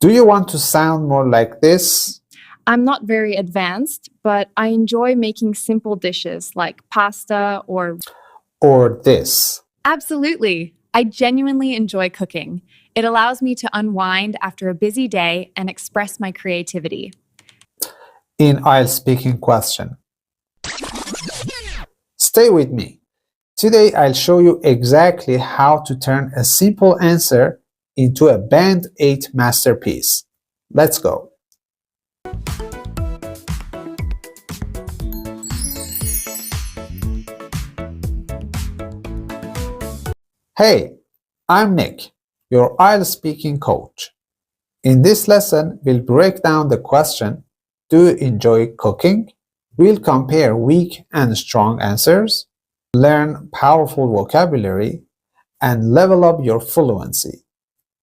Do you want to sound more like this? I'm not very advanced, but I enjoy making simple dishes like pasta or... Or this? Absolutely. I genuinely enjoy cooking. It allows me to unwind after a busy day and express my creativity. In IELTS speaking question. Stay with me. Today I'll show you exactly how to turn a simple answer into a Band 8 masterpiece. Let's go. Hey, I'm Nick, your IELTS speaking coach. In this lesson, we'll break down the question, do you enjoy cooking? We'll compare weak and strong answers, learn powerful vocabulary, and level up your fluency.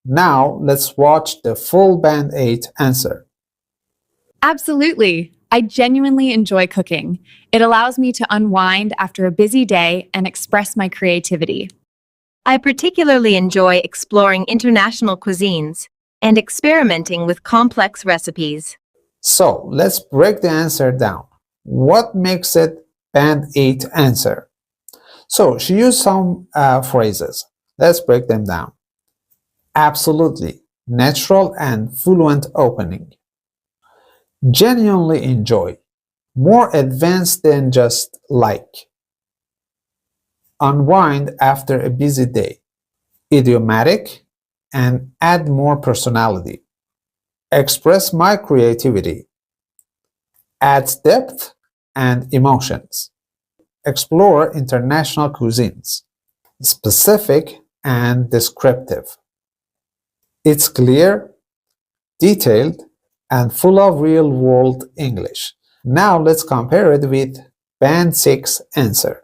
Now, let's watch the full Band 8 answer. Absolutely. I genuinely enjoy cooking. It allows me to unwind after a busy day and express my creativity. I particularly enjoy exploring international cuisines and experimenting with complex recipes. So, let's break the answer down. What makes it Band 8 answer? So, she used some phrases. Let's break them down. Absolutely, natural and fluent opening. Genuinely enjoy, more advanced than just like. Unwind after a busy day. Idiomatic and add more personality. Express my creativity. Adds depth and emotions. Explore international cuisines. Specific and descriptive. It's clear, detailed, and full of real-world English. Now let's compare it with Band 6 answer.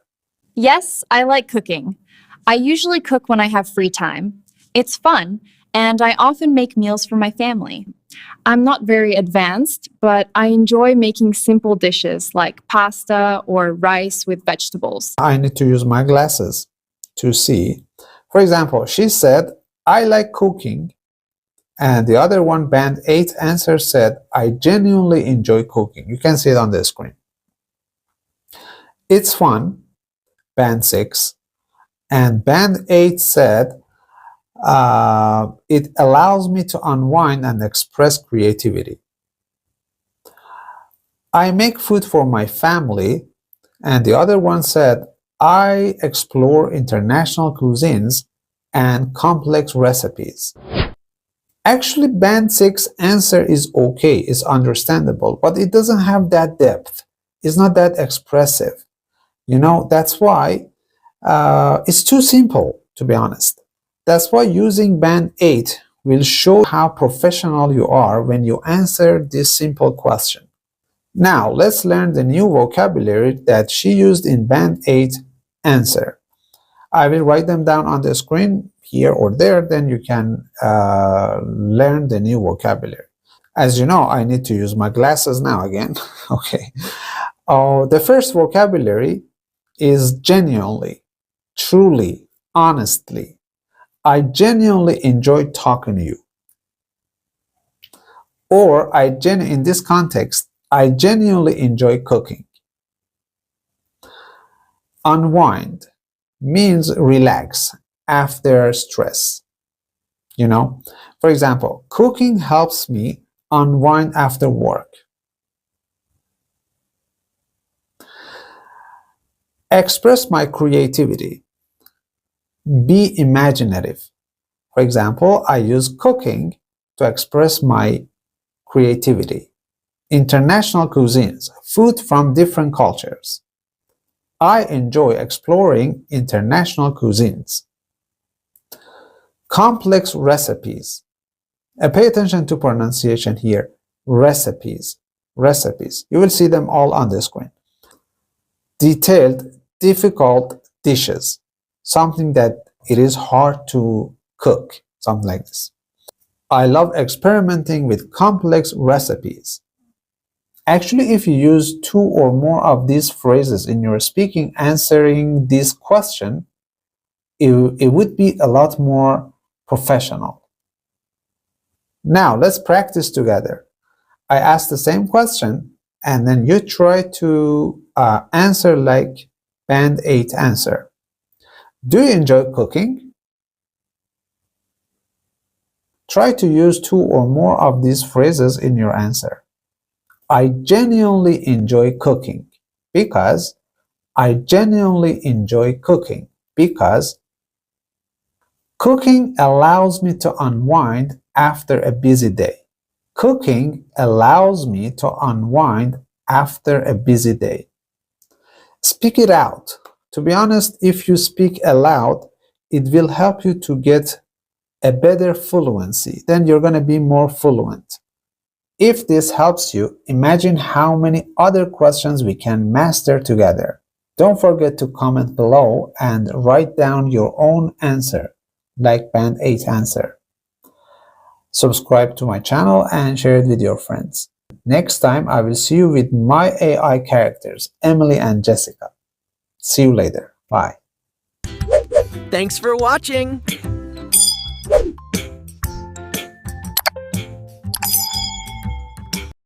Yes, I like cooking. I usually cook when I have free time. It's fun, and I often make meals for my family. I'm not very advanced, but I enjoy making simple dishes like pasta or rice with vegetables. I need to use my glasses to see. For example, she said, I like cooking. And the other one, Band 8 answer said, I genuinely enjoy cooking. You can see it on the screen. It's fun, Band 6. And Band 8 said, it allows me to unwind and express creativity. I make food for my family. And the other one said, I explore international cuisines and complex recipes. Actually, Band 6 answer is okay, is understandable, but it doesn't have that depth. It's not that expressive. You know, that's why it's too simple, to be honest. That's why using Band 8 will show how professional you are when you answer this simple question. Now, let's learn the new vocabulary that she used in Band 8 answer. I will write them down on the screen here or there, then you can learn the new vocabulary. As you know, I need to use my glasses now again. Okay. The first vocabulary is genuinely, truly, honestly. I genuinely enjoy talking to you. Or in this context, I genuinely enjoy cooking. Unwind means relax after stress. You know, for example, cooking helps me unwind after work. Express my creativity. Be imaginative. For example, I use cooking to express my creativity. International cuisines, food from different cultures. I enjoy exploring international cuisines. Complex recipes. Pay attention to pronunciation here. Recipes. Recipes. You will see them all on the screen. Detailed, difficult dishes. Something that it is hard to cook. Something like this. I love experimenting with complex recipes. Actually, if you use 2 or more of these phrases in your speaking answering this question, it would be a lot more professional. Now let's practice together. I ask the same question and then you try to answer like Band 8 answer. Do you enjoy cooking? Try to use 2 or more of these phrases in your answer. I genuinely enjoy cooking because I genuinely enjoy cooking because cooking allows me to unwind after a busy day. Cooking allows me to unwind after a busy day. Speak it out. To be honest, if you speak aloud, it will help you to get a better fluency. Then you're going to be more fluent. If this helps you, imagine how many other questions we can master together. Don't forget to comment below and write down your own answer, like Band 8 answer. Subscribe to my channel and share it with your friends. Next time, I will see you with my AI characters, Emily and Jessica. See you later. Bye. Thanks for watching!